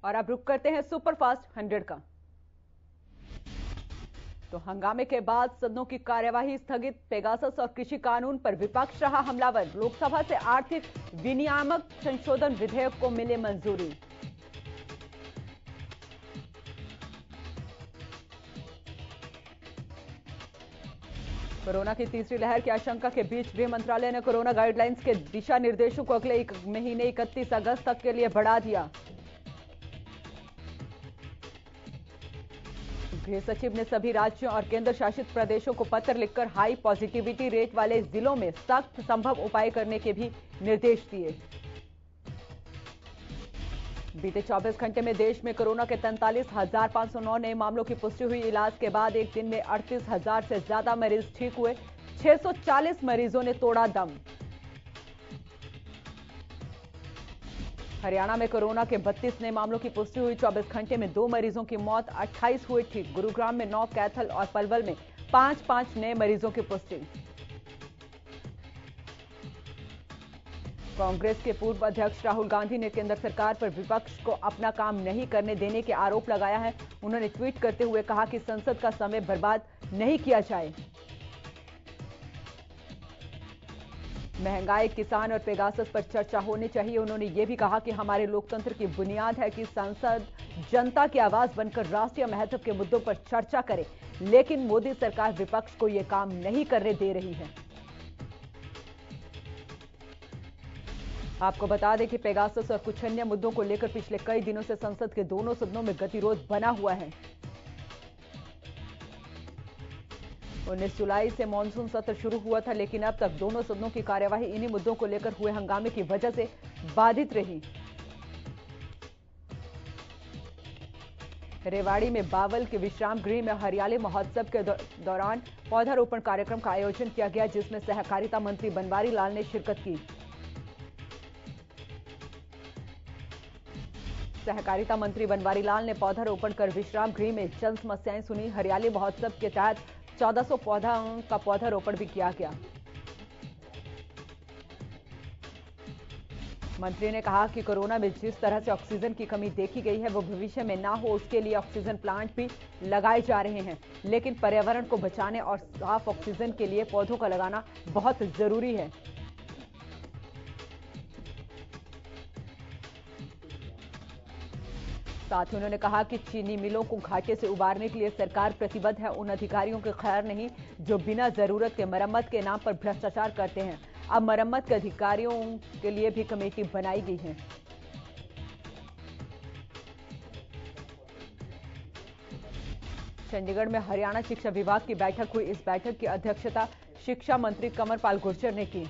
और अब रुक करते हैं सुपरफास्ट 100 का। तो हंगामे के बाद सदनों की कार्यवाही स्थगित। पेगासस और कृषि कानून पर विपक्ष रहा हमलावर। लोकसभा से आर्थिक विनियामक संशोधन विधेयक को मिले मंजूरी। कोरोना की तीसरी लहर की आशंका के बीच गृह मंत्रालय ने कोरोना गाइडलाइंस के दिशा निर्देशों को अगले महीने 31 अगस्त तक के लिए बढ़ा दिया। गृह सचिव ने सभी राज्यों और केंद्र शासित प्रदेशों को पत्र लिखकर हाई पॉजिटिविटी रेट वाले जिलों में सख्त संभव उपाय करने के भी निर्देश दिए। बीते 24 घंटे में देश में कोरोना के 43,509 नए मामलों की पुष्टि हुई। इलाज के बाद एक दिन में 38,000 से ज्यादा मरीज ठीक हुए। 640 मरीजों ने तोड़ा दम। हरियाणा में कोरोना के 32 नए मामलों की पुष्टि हुई। 24 घंटे में 2 मरीजों की मौत, 28 हुए ठीक। गुरुग्राम में 9, कैथल और पलवल में 5-5 नए मरीजों की पुष्टि। कांग्रेस के पूर्व अध्यक्ष राहुल गांधी ने केंद्र सरकार पर विपक्ष को अपना काम नहीं करने देने के आरोप लगाया है। उन्होंने ट्वीट करते हुए कहा कि संसद का समय बर्बाद नहीं किया जाए। महंगाई, किसान और पेगासस पर चर्चा होनी चाहिए। उन्होंने ये भी कहा कि हमारे लोकतंत्र की बुनियाद है कि संसद जनता की आवाज बनकर राष्ट्रीय महत्व के मुद्दों पर चर्चा करे, लेकिन मोदी सरकार विपक्ष को यह काम नहीं करने दे रही है। आपको बता दें कि पेगासस और कुछ अन्य मुद्दों को लेकर पिछले कई दिनों से संसद के दोनों सदनों में गतिरोध बना हुआ है। 19 जुलाई से मानसून सत्र शुरू हुआ था, लेकिन अब तक दोनों सदनों की कार्यवाही इन्हीं मुद्दों को लेकर हुए हंगामे की वजह से बाधित रही। रेवाड़ी में बावल के विश्राम गृह में हरियाली महोत्सव के दौरान पौधारोपण कार्यक्रम का आयोजन किया गया, जिसमें सहकारिता मंत्री बनवारी लाल ने शिरकत की। सहकारिता मंत्री बनवारी लाल ने पौधारोपण कर विश्राम गृह में जन समस्याएं सुनी। हरियाली महोत्सव के तहत 1400 पौधों का पौधारोपण भी किया गया। मंत्री ने कहा कि कोरोना में जिस तरह से ऑक्सीजन की कमी देखी गई है वो भविष्य में ना हो, उसके लिए ऑक्सीजन प्लांट भी लगाए जा रहे हैं, लेकिन पर्यावरण को बचाने और साफ ऑक्सीजन के लिए पौधों का लगाना बहुत जरूरी है। साथ ही उन्होंने कहा कि चीनी मिलों को घाटे से उबारने के लिए सरकार प्रतिबद्ध है। उन अधिकारियों के खैर नहीं जो बिना जरूरत के मरम्मत के नाम पर भ्रष्टाचार करते हैं। अब मरम्मत के अधिकारियों के लिए भी कमेटी बनाई गई है। चंडीगढ़ में हरियाणा शिक्षा विभाग की बैठक हुई। इस बैठक की अध्यक्षता शिक्षा मंत्री कंवरपाल गुर्जर ने की।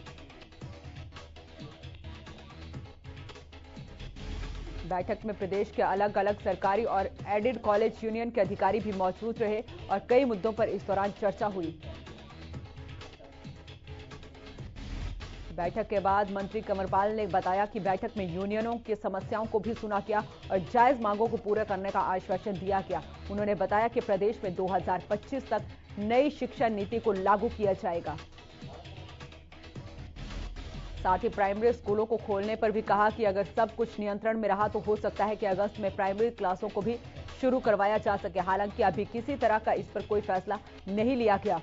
बैठक में प्रदेश के अलग अलग सरकारी और एडेड कॉलेज यूनियन के अधिकारी भी मौजूद रहे और कई मुद्दों पर इस दौरान चर्चा हुई। बैठक के बाद मंत्री कंवरपाल ने बताया कि बैठक में यूनियनों की समस्याओं को भी सुना गया और जायज मांगों को पूरा करने का आश्वासन दिया गया। उन्होंने बताया कि प्रदेश में 2025 तक नई शिक्षा नीति को लागू किया जाएगा। साथ ही प्राइमरी स्कूलों को खोलने पर भी कहा कि अगर सब कुछ नियंत्रण में रहा तो हो सकता है कि अगस्त में प्राइमरी क्लासों को भी शुरू करवाया जा सके। हालांकि अभी किसी तरह का इस पर कोई फैसला नहीं लिया गया।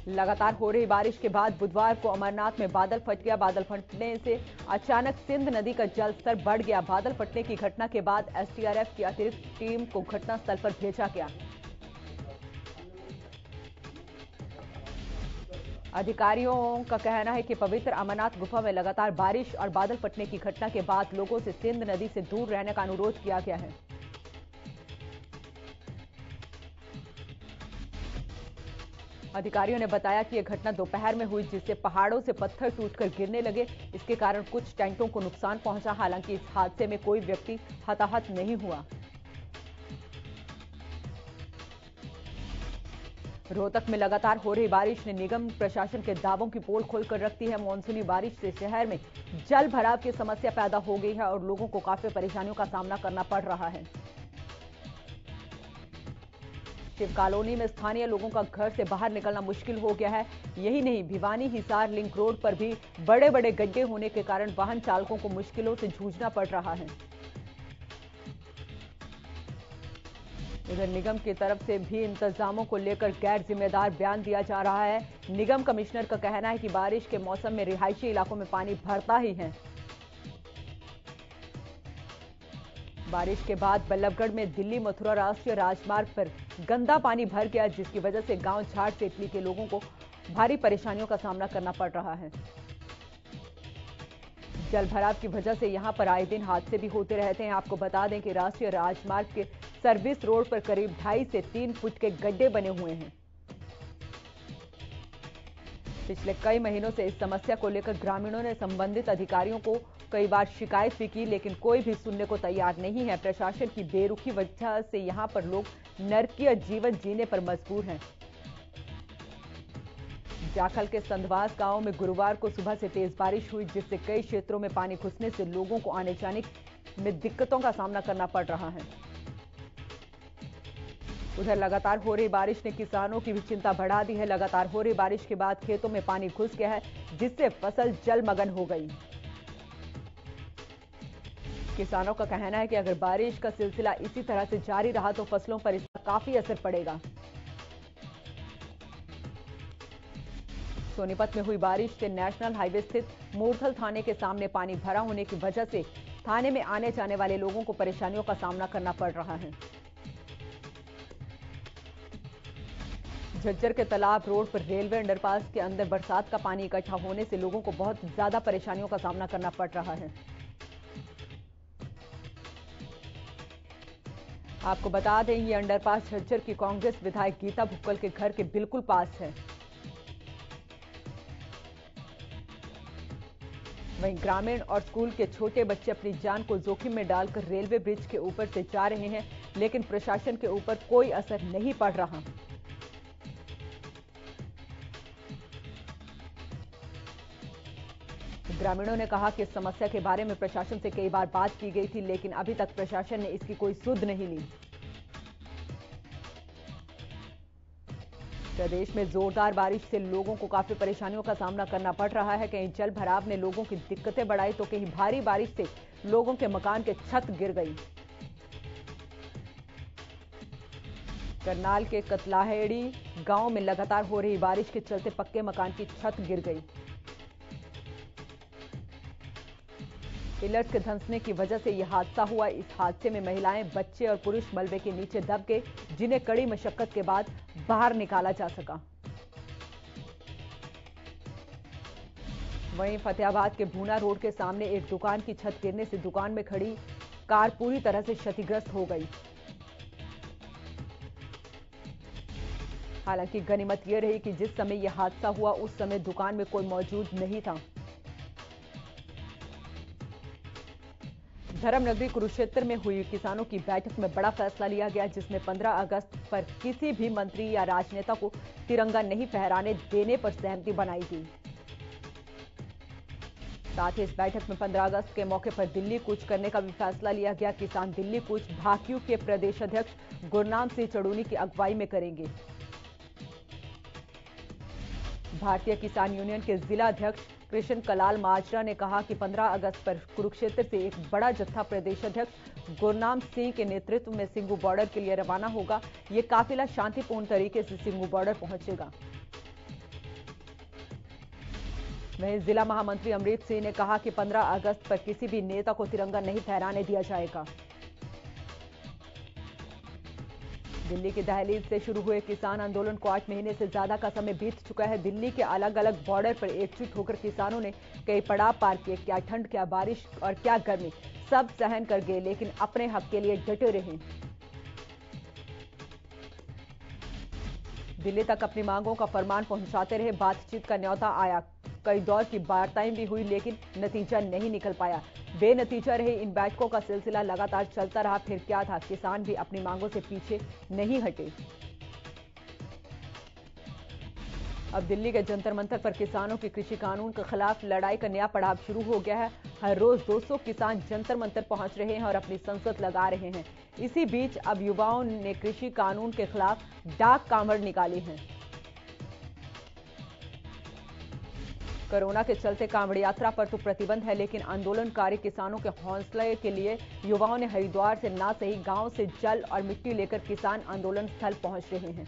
लगातार हो रही बारिश के बाद बुधवार को अमरनाथ में बादल फट गया। बादल फटने से अचानक सिंध नदी का जलस्तर बढ़ गया। बादल फटने की घटना के बाद एसडीआरएफ की अतिरिक्त टीम को घटनास्थल पर भेजा गया। अधिकारियों का कहना है कि पवित्र अमरनाथ गुफा में लगातार बारिश और बादल फटने की घटना के बाद लोगों से सिंध नदी से दूर रहने का अनुरोध किया गया है। अधिकारियों ने बताया कि यह घटना दोपहर में हुई, जिससे पहाड़ों से पत्थर टूटकर गिरने लगे। इसके कारण कुछ टेंटों को नुकसान पहुंचा। हालांकि इस हादसे में कोई व्यक्ति हताहत नहीं हुआ। रोहतक में लगातार हो रही बारिश ने निगम प्रशासन के दावों की पोल खोलकर रख दी है। मानसूनी बारिश से शहर में जल भराव की समस्या पैदा हो गई है और लोगों को काफी परेशानियों का सामना करना पड़ रहा है। शिव कॉलोनी में स्थानीय लोगों का घर से बाहर निकलना मुश्किल हो गया है। यही नहीं, भिवानी हिसार लिंक रोड पर भी बड़े बड़े गड्ढे होने के कारण वाहन चालकों को मुश्किलों से जूझना पड़ रहा है। उधर निगम की तरफ से भी इंतजामों को लेकर गैर जिम्मेदार बयान दिया जा रहा है। निगम कमिश्नर का कहना है कि बारिश के मौसम में रिहायशी इलाकों में पानी भरता ही है। बारिश के बाद बल्लभगढ़ में दिल्ली मथुरा राष्ट्रीय राजमार्ग पर गंदा पानी भर गया, जिसकी वजह से गांव झाड़ से इटली के लोगों को भारी परेशानियों का सामना करना पड़ रहा है। जल भराव की वजह से यहां पर आए दिन हादसे भी होते रहते हैं। आपको बता दें कि राष्ट्रीय राजमार्ग के सर्विस रोड पर करीब 2.5 से 3 फुट के गड्ढे बने हुए हैं। पिछले कई महीनों से इस समस्या को लेकर ग्रामीणों ने संबंधित अधिकारियों को कई बार शिकायत भी की, लेकिन कोई भी सुनने को तैयार नहीं है। प्रशासन की बेरुखी वजह से यहां पर लोग नरकीय जीवन जीने पर मजबूर हैं। जाखल के संधवास गांव में गुरुवार को सुबह से तेज बारिश हुई, जिससे कई क्षेत्रों में पानी घुसने से लोगों को आने जाने में दिक्कतों का सामना करना पड़ रहा है। उधर लगातार हो रही बारिश ने किसानों की भी चिंता बढ़ा दी है। लगातार हो रही बारिश के बाद खेतों में पानी घुस गया है, जिससे फसल जलमग्न हो गई। किसानों का कहना है कि अगर बारिश का सिलसिला इसी तरह से जारी रहा तो फसलों पर इसका काफी असर पड़ेगा। सोनीपत में हुई बारिश से नेशनल हाईवे स्थित मूर्थल थाने के सामने पानी भरा होने की वजह से थाने में आने जाने वाले लोगों को परेशानियों का सामना करना पड़ रहा है। झज्जर के तालाब रोड पर रेलवे अंडरपास के अंदर बरसात का पानी इकट्ठा होने से लोगों को बहुत ज्यादा परेशानियों का सामना करना पड़ रहा है। आपको बता दें, ये अंडरपास झज्जर की कांग्रेस विधायक गीता भुक्कल के घर के बिल्कुल पास है। वहीं ग्रामीण और स्कूल के छोटे बच्चे अपनी जान को जोखिम में डालकर रेलवे ब्रिज के ऊपर से जा रहे हैं, लेकिन प्रशासन के ऊपर कोई असर नहीं पड़ रहा। ग्रामीणों ने कहा कि इस समस्या के बारे में प्रशासन से कई बार बात की गई थी, लेकिन अभी तक प्रशासन ने इसकी कोई सुध नहीं ली। प्रदेश में जोरदार बारिश से लोगों को काफी परेशानियों का सामना करना पड़ रहा है। कहीं जल भराव ने लोगों की दिक्कतें बढ़ाई तो कहीं भारी बारिश से लोगों के मकान के छत गिर गई। करनाल के कतलाहेड़ी गांव में लगातार हो रही बारिश के चलते पक्के मकान की छत गिर गई। पिलर्स के धंसने की वजह से यह हादसा हुआ। इस हादसे में महिलाएं, बच्चे और पुरुष मलबे के नीचे दब गए, जिन्हें कड़ी मशक्कत के बाद बाहर निकाला जा सका। वहीं फतेहाबाद के भूना रोड के सामने एक दुकान की छत गिरने से दुकान में खड़ी कार पूरी तरह से क्षतिग्रस्त हो गई। हालांकि गनीमत यह रही कि जिस समय यह हादसा हुआ उस समय दुकान में कोई मौजूद नहीं था। धर्मनगरी कुरुक्षेत्र में हुई किसानों की बैठक में बड़ा फैसला लिया गया, जिसमें 15 अगस्त पर किसी भी मंत्री या राजनेता को तिरंगा नहीं फहराने देने पर सहमति बनाई गई। साथ ही इस बैठक में 15 अगस्त के मौके पर दिल्ली कूच करने का भी फैसला लिया गया। किसान दिल्ली कूच भाकियू के प्रदेश अध्यक्ष गुरनाम सिंह चड़ूनी की अगुवाई में करेंगे। भारतीय किसान यूनियन के जिला अध्यक्ष कृष्ण कलाल माजरा ने कहा कि 15 अगस्त पर कुरुक्षेत्र से एक बड़ा जत्था प्रदेश अध्यक्ष गुरनाम सिंह के नेतृत्व में सिंगू बॉर्डर के लिए रवाना होगा। ये काफिला शांतिपूर्ण तरीके से सिंगू बॉर्डर पहुंचेगा। वहीं जिला महामंत्री अमरीत सिंह ने कहा कि 15 अगस्त पर किसी भी नेता को तिरंगा नहीं फहराने दिया जाएगा। दिल्ली की दहलीज से शुरू हुए किसान आंदोलन को 8 महीने से ज्यादा का समय बीत चुका है। दिल्ली के अलग अलग बॉर्डर पर एकजुट होकर किसानों ने कई पड़ाव पार किए। क्या ठंड, क्या बारिश और क्या गर्मी, सब सहन कर गए, लेकिन अपने हक के लिए डटे रहे। दिल्ली तक अपनी मांगों का फरमान पहुंचाते रहे। बातचीत का न्योता आया, कई दौर की वार्ताएं भी हुई, लेकिन नतीजा नहीं निकल पाया। बेनतीजा रहे इन बैठकों का सिलसिला लगातार चलता रहा। फिर क्या था, किसान भी अपनी मांगों से पीछे नहीं हटे। अब दिल्ली के जंतर मंतर पर किसानों की कृषि कानून के खिलाफ लड़ाई का नया पड़ाव शुरू हो गया है। हर रोज 200 किसान जंतर मंतर पहुंच रहे हैं और अपनी संसद लगा रहे हैं। इसी बीच अब युवाओं ने कृषि कानून के खिलाफ डाक कांवड़ निकाली है। कोरोना के चलते कांवड़ यात्रा पर तो प्रतिबंध है, लेकिन आंदोलनकारी किसानों के हौसले के लिए युवाओं ने हरिद्वार से ना सही गांव से जल और मिट्टी लेकर किसान आंदोलन स्थल पहुंच रहे हैं।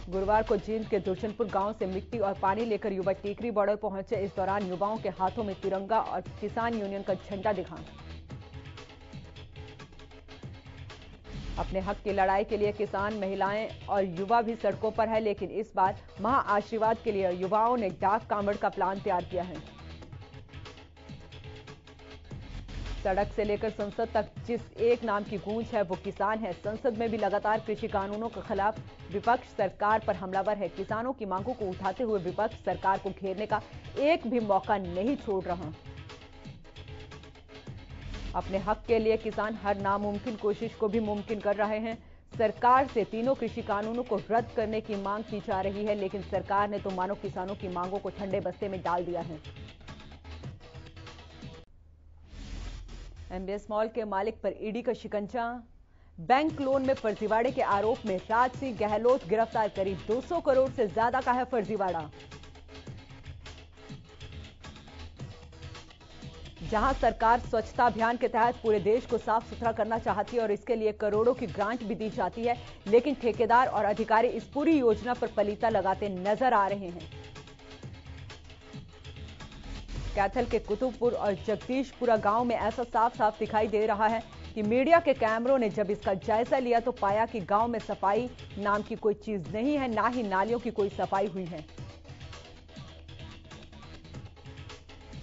गुरुवार को जींद के दुर्जनपुर गांव से मिट्टी और पानी लेकर युवा टीकरी बॉर्डर पहुंचे। इस दौरान युवाओं के हाथों में तिरंगा और किसान यूनियन का झंडा दिखा। अपने हक की लड़ाई के लिए किसान, महिलाएं और युवा भी सड़कों पर है, लेकिन इस बार महाआशीर्वाद के लिए युवाओं ने डाक कांवड़ का प्लान तैयार किया है। सड़क से लेकर संसद तक जिस एक नाम की गूंज है वो किसान है। संसद में भी लगातार कृषि कानूनों के खिलाफ विपक्ष सरकार पर हमलावर है। किसानों की मांगों को उठाते हुए विपक्ष सरकार को घेरने का एक भी मौका नहीं छोड़ रहा। अपने हक के लिए किसान हर नामुमकिन कोशिश को भी मुमकिन कर रहे हैं। सरकार से तीनों कृषि कानूनों को रद्द करने की मांग की जा रही है, लेकिन सरकार ने तो मानो किसानों की मांगों को ठंडे बस्ते में डाल दिया है। एमबीएस मॉल के मालिक पर ईडी का शिकंजा। बैंक लोन में फर्जीवाड़े के आरोप में राज सिंह गहलोत गिरफ्तार। करीब 200 करोड़ से ज्यादा का है फर्जीवाड़ा। जहां सरकार स्वच्छता अभियान के तहत पूरे देश को साफ सुथरा करना चाहती है और इसके लिए करोड़ों की ग्रांट भी दी जाती है, लेकिन ठेकेदार और अधिकारी इस पूरी योजना पर पलीता लगाते नजर आ रहे हैं। कैथल के कुतुबपुर और जगदीशपुरा गांव में ऐसा साफ साफ दिखाई दे रहा है कि मीडिया के कैमरों ने जब इसका जायजा लिया तो पाया कि गांव में सफाई नाम की कोई चीज नहीं है, ना ही नालियों की कोई सफाई हुई है।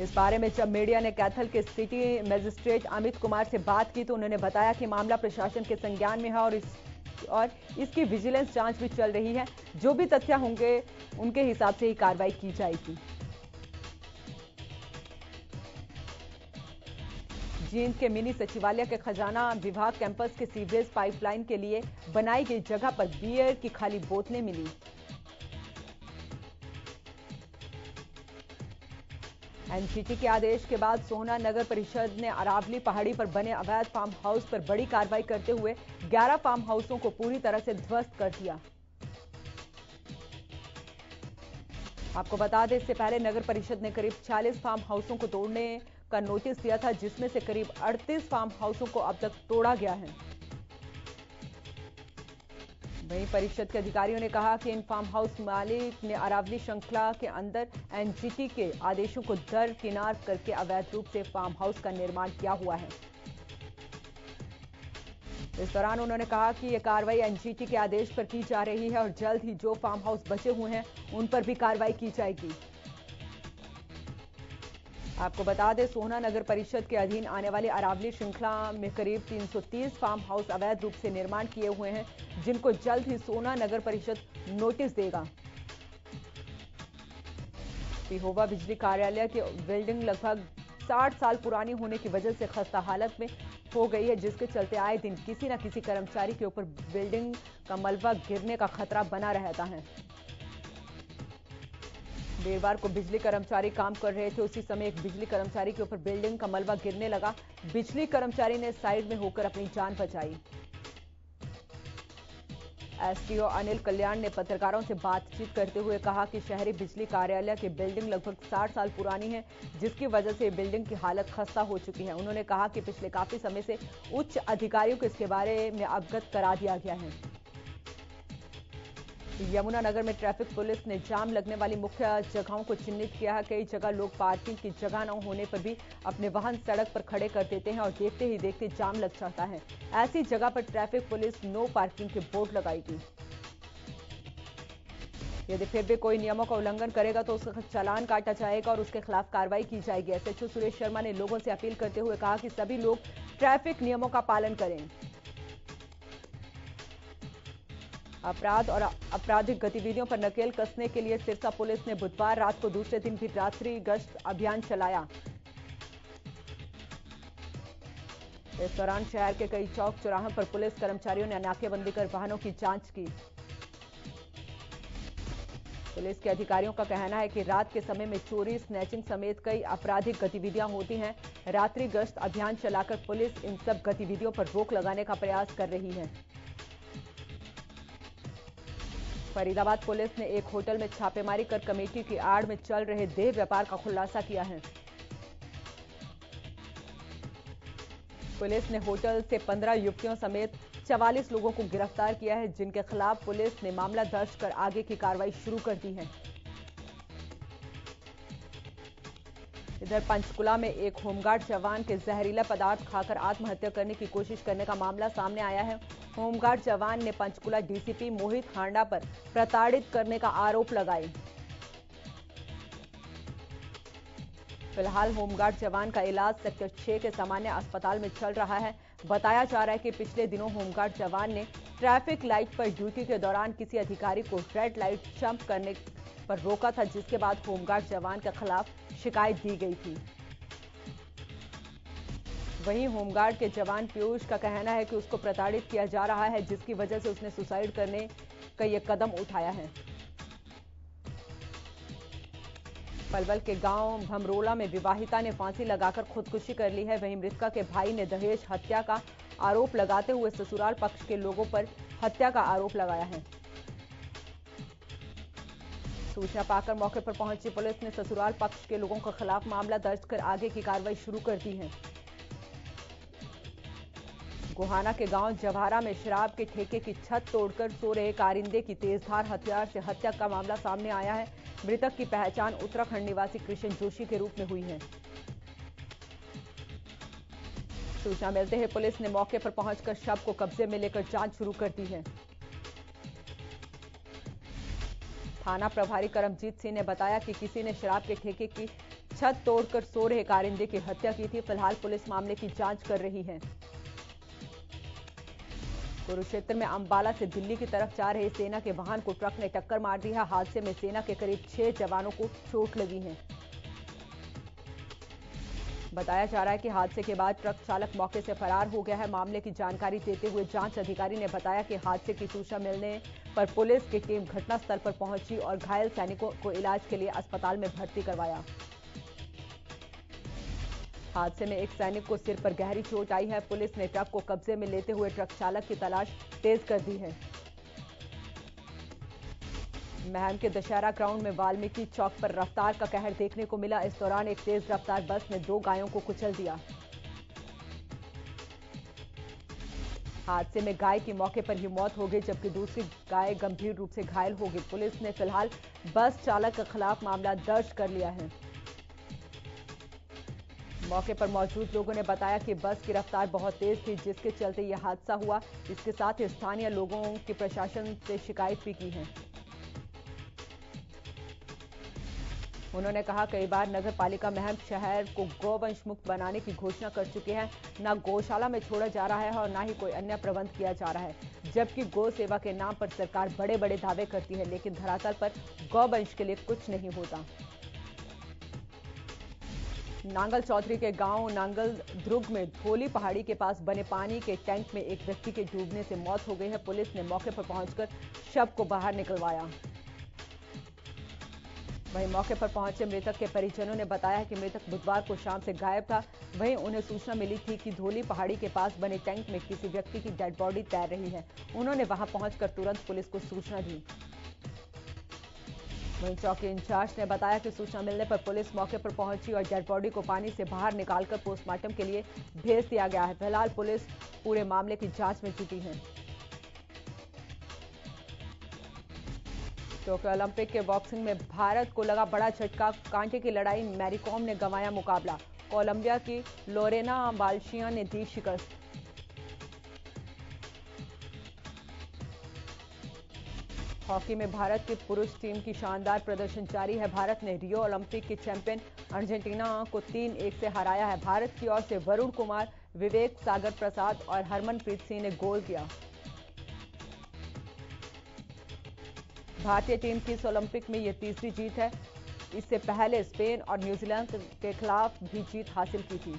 इस बारे में जब मीडिया ने कैथल के सिटी मजिस्ट्रेट अमित कुमार से बात की तो उन्होंने बताया कि मामला प्रशासन के संज्ञान में है और इसकी विजिलेंस जांच भी चल रही है। जो भी तथ्य होंगे उनके हिसाब से ही कार्रवाई की जाएगी। जींद के मिनी सचिवालय के खजाना विभाग कैंपस के सीवरेज पाइपलाइन के लिए बनाई गई जगह पर बियर की खाली बोतलें मिली। एनजीटी के आदेश के बाद सोहना नगर परिषद ने अरावली पहाड़ी पर बने अवैध फार्म हाउस पर बड़ी कार्रवाई करते हुए 11 फार्म हाउसों को पूरी तरह से ध्वस्त कर दिया। आपको बता दें, इससे पहले नगर परिषद ने करीब 40 फार्म हाउसों को तोड़ने का नोटिस दिया था, जिसमें से करीब 38 फार्म हाउसों को अब तक तोड़ा गया है। वहीं परिषद के अधिकारियों ने कहा कि इन फार्म हाउस मालिक ने अरावली श्रृंखला के अंदर एनजीटी के आदेशों को दरकिनार करके अवैध रूप से फार्म हाउस का निर्माण किया हुआ है। इस दौरान उन्होंने कहा कि यह कार्रवाई एनजीटी के आदेश पर की जा रही है और जल्द ही जो फार्म हाउस बचे हुए हैं उन पर भी कार्रवाई की जाएगी। आपको बता दें, सोहना नगर परिषद के अधीन आने वाली अरावली श्रृंखला में करीब 330 फार्म हाउस अवैध रूप से निर्माण किए हुए हैं, जिनको जल्द ही सोहना नगर परिषद नोटिस देगा। पिहोवा बिजली कार्यालय की बिल्डिंग लगभग 60 साल पुरानी होने की वजह से खस्ता हालत में हो गई है, जिसके चलते आए दिन किसी न किसी कर्मचारी के ऊपर बिल्डिंग का मलबा गिरने का खतरा बना रहता है। देरवार को बिजली कर्मचारी काम कर रहे थे, उसी समय एक बिजली कर्मचारी के ऊपर बिल्डिंग का मलबा गिरने लगा। बिजली कर्मचारी ने साइड में होकर अपनी जान बचाई। एसडीओ अनिल कल्याण ने पत्रकारों से बातचीत करते हुए कहा कि शहरी बिजली कार्यालय की बिल्डिंग लगभग 60 साल पुरानी है, जिसकी वजह से बिल्डिंग की हालत खस्ता हो चुकी है। उन्होंने कहा कि पिछले काफी समय से उच्च अधिकारियों को इसके बारे में अवगत करा दिया गया है। यमुनानगर में ट्रैफिक पुलिस ने जाम लगने वाली मुख्य जगहों को चिन्हित किया है। कई जगह लोग पार्किंग की जगह न होने पर भी अपने वाहन सड़क पर खड़े कर देते हैं और देखते ही देखते जाम लग जाता है। ऐसी जगह पर ट्रैफिक पुलिस नो पार्किंग के बोर्ड लगाएगी। यदि फिर भी कोई नियमों का उल्लंघन करेगा तो उसका चालान काटा जाएगा और उसके खिलाफ कार्रवाई की जाएगी। एसएचओ सुरेश शर्मा ने लोगों से अपील करते हुए कहा कि सभी लोग ट्रैफिक नियमों का पालन करें। अपराध और आपराधिक गतिविधियों पर नकेल कसने के लिए सिरसा पुलिस ने बुधवार रात को दूसरे दिन भी रात्रि गश्त अभियान चलाया। इस दौरान शहर के कई चौक चौराहों पर पुलिस कर्मचारियों ने नाकेबंदी कर वाहनों की जांच की। पुलिस के अधिकारियों का कहना है कि रात के समय में चोरी, स्नैचिंग समेत कई आपराधिक गतिविधियां होती हैं। रात्रि गश्त अभियान चलाकर पुलिस इन सब गतिविधियों पर रोक लगाने का प्रयास कर रही है। फरीदाबाद पुलिस ने एक होटल में छापेमारी कर कमेटी की आड़ में चल रहे देह व्यापार का खुलासा किया है। पुलिस ने होटल से 15 युवतियों समेत 44 लोगों को गिरफ्तार किया है, जिनके खिलाफ पुलिस ने मामला दर्ज कर आगे की कार्रवाई शुरू कर दी है। इधर पंचकुला में एक होमगार्ड जवान के जहरीला पदार्थ खाकर आत्महत्या करने की कोशिश करने का मामला सामने आया है। होमगार्ड जवान ने पंचकुला डीसीपी मोहित हांडा पर प्रताड़ित करने का आरोप लगाए। फिलहाल होमगार्ड जवान का इलाज सेक्टर 6 के सामान्य अस्पताल में चल रहा है। बताया जा रहा है कि पिछले दिनों होमगार्ड जवान ने ट्रैफिक लाइट पर ड्यूटी के दौरान किसी अधिकारी को रेड लाइट जंप करने पर रोका था, जिसके बाद होमगार्ड जवान के खिलाफ शिकायत दी गई थी। वहीं होमगार्ड के जवान पीयूष का कहना है कि उसको प्रताड़ित किया जा रहा है, जिसकी वजह से उसने सुसाइड करने का यह कदम उठाया है। पलवल के गांव भमरोला में विवाहिता ने फांसी लगाकर खुदकुशी कर ली है। वहीं मृतका के भाई ने दहेज हत्या का आरोप लगाते हुए ससुराल पक्ष के लोगों पर हत्या का आरोप लगाया है। सूचना पाकर मौके पर पहुंची पुलिस ने ससुराल पक्ष के लोगों के खिलाफ मामला दर्ज कर आगे की कार्रवाई शुरू कर दी है। गोहाना के गांव जवाहरा में शराब के ठेके की छत तोड़कर सो रहे कारिंदे की तेजधार हथियार से हत्या का मामला सामने आया है। मृतक की पहचान उत्तराखंड निवासी कृष्ण जोशी के रूप में हुई है। सूचना मिलते ही पुलिस ने मौके पर पहुंचकर शव को कब्जे में लेकर जांच शुरू कर दी है। थाना प्रभारी करमजीत सिंह ने बताया कि किसी ने शराब के ठेके की छत तोड़कर सो रहे कारिंदे की हत्या की थी। फिलहाल पुलिस मामले की जांच कर रही है। कुरुक्षेत्र में अंबाला से दिल्ली की तरफ जा रहे सेना के वाहन को ट्रक ने टक्कर मार दी है। हादसे में सेना के करीब 6 जवानों को चोट लगी है। बताया जा रहा है कि हादसे के बाद ट्रक चालक मौके से फरार हो गया है। मामले की जानकारी देते हुए जांच अधिकारी ने बताया कि हादसे की सूचना मिलने पर पुलिस की टीम घटनास्थल पर पहुंची और घायल सैनिकों को इलाज के लिए अस्पताल में भर्ती करवाया। हादसे में एक सैनिक को सिर पर गहरी चोट आई है। पुलिस ने ट्रक को कब्जे में लेते हुए ट्रक चालक की तलाश तेज कर दी है। महम के दशहरा ग्राउंड में वाल्मीकि चौक पर रफ्तार का कहर देखने को मिला। इस दौरान एक तेज रफ्तार बस ने 2 गायों को कुचल दिया। हादसे में गाय की मौके पर ही मौत हो गई, जबकि दूसरी गाय गंभीर रूप से घायल हो गई। पुलिस ने फिलहाल बस चालक के खिलाफ मामला दर्ज कर लिया है। मौके पर मौजूद लोगों ने बताया कि बस की रफ्तार बहुत तेज थी, जिसके चलते यह हादसा हुआ। इसके साथ ही स्थानीय लोगों की प्रशासन से शिकायत भी की है। उन्होंने कहा, कई बार नगर पालिका महम शहर को गौवंश मुक्त बनाने की घोषणा कर चुके हैं। न गौशाला में छोड़ा जा रहा है और न ही कोई अन्य प्रबंध किया जा रहा है, जबकि गौ सेवा के नाम पर सरकार बड़े बड़े दावे करती है, लेकिन धरातल पर गौवंश के लिए कुछ नहीं होता। नांगल चौधरी के गांव नांगल ध्रुग में धोली पहाड़ी के पास बने पानी के टैंक में एक व्यक्ति के डूबने से मौत हो गई है। पुलिस ने मौके पर पहुंचकर शव को बाहर निकलवाया। वहीं मौके पर पहुंचे मृतक के परिजनों ने बताया कि मृतक बुधवार को शाम से गायब था। वहीं उन्हें सूचना मिली थी कि धोली पहाड़ी के पास बने टैंक में किसी व्यक्ति की डेड बॉडी तैर रही है। उन्होंने वहां पहुंचकर तुरंत पुलिस को सूचना दी। वहीं चौकी इंचार्ज ने बताया कि सूचना मिलने पर पुलिस मौके पर पहुंची और डेड बॉडी को पानी से बाहर निकालकर पोस्टमार्टम के लिए भेज दिया गया है। फिलहाल पुलिस पूरे मामले की जांच में जुटी है। टोक्यो ओलंपिक के बॉक्सिंग में भारत को लगा बड़ा झटका। कांटे की लड़ाई, मैरी कॉम ने गंवाया मुकाबला। कोलंबिया की लोरेना बाल्शिया ने दी शिकस्त। हॉकी में भारत की पुरुष टीम की शानदार प्रदर्शन जारी है। भारत ने रियो ओलंपिक की चैंपियन अर्जेंटीना को 3-1 से हराया है। भारत की ओर से वरुण कुमार, विवेक सागर प्रसाद और हरमनप्रीत सिंह ने गोल किया। भारतीय टीम की इस ओलंपिक में यह तीसरी जीत है। इससे पहले स्पेन और न्यूजीलैंड के खिलाफ भी जीत हासिल की थी।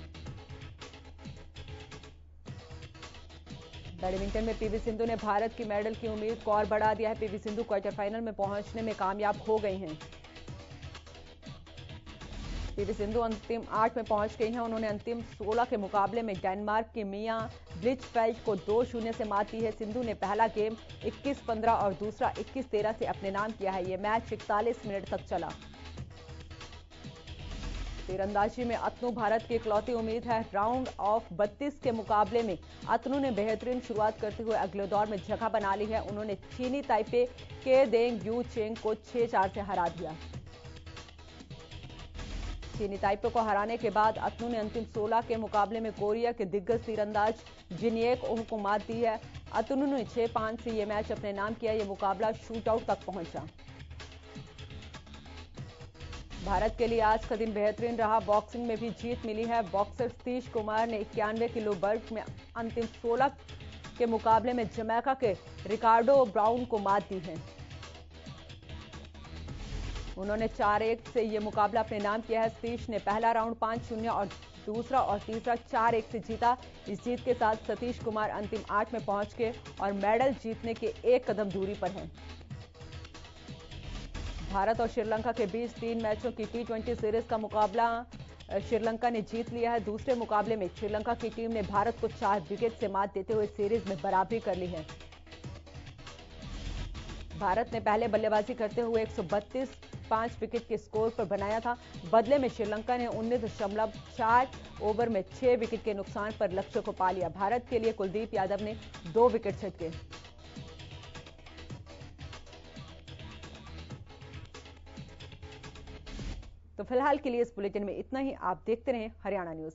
बैडमिंटन में पीवी सिंधु ने भारत की मेडल की उम्मीद को और बढ़ा दिया है। पीवी सिंधु क्वार्टर फाइनल में पहुंचने में कामयाब हो गई हैं। पीवी सिंधु अंतिम 8 में पहुंच गई हैं। उन्होंने अंतिम 16 के मुकाबले में डेनमार्क की मिया ब्लिचफेल्ड को 2-0 से मात दी है। सिंधु ने पहला गेम 21-15 और दूसरा 21-13 से अपने नाम किया है। यह मैच 41 मिनट तक चला। तीरंदाजी में अतनु भारत की इकलौती उम्मीद है। राउंड ऑफ 32 के मुकाबले में अतनु ने बेहतरीन शुरुआत करते हुए अगले दौर में जगह बना ली है। उन्होंने चीनी ताइपे के देंग यू चेंग को 6-4 से हरा दिया। चीनी ताइपे को हराने के बाद अतनु ने अंतिम 16 के मुकाबले में कोरिया के दिग्गज तीरंदाज जिनिएक ओह को मात दी है। अतनु ने 6-5 से यह मैच अपने नाम किया। यह मुकाबला शूटआउट तक पहुंचा। भारत के लिए आज का दिन बेहतरीन रहा। बॉक्सिंग में भी जीत मिली है। बॉक्सर सतीश कुमार ने 91 किलो वर्ग में अंतिम 16 के मुकाबले में जमैका के रिकार्डो ब्राउन को मात दी है। उन्होंने 4-1 से यह मुकाबला अपने नाम किया है। सतीश ने पहला राउंड 5-0 और दूसरा और तीसरा 4-1 से जीता। इस जीत के साथ सतीश कुमार अंतिम 8 में पहुंच गए और मेडल जीतने के 1 कदम दूरी पर हैं। भारत और श्रीलंका के बीच 3 मैचों की T20 सीरीज का मुकाबला श्रीलंका ने जीत लिया है। दूसरे मुकाबले में श्रीलंका की टीम ने भारत को 4 विकेट से मात देते हुए सीरीज में बराबरी कर ली है। भारत ने पहले बल्लेबाजी करते हुए 132 5 विकेट के स्कोर पर बनाया था। बदले में श्रीलंका ने 19.4 ओवर में 6 विकेट के नुकसान पर लक्ष्य को पा लिया। भारत के लिए कुलदीप यादव ने 2 विकेट झटके। तो फिलहाल के लिए इस बुलेटिन में इतना ही। आप देखते रहें हरियाणा न्यूज।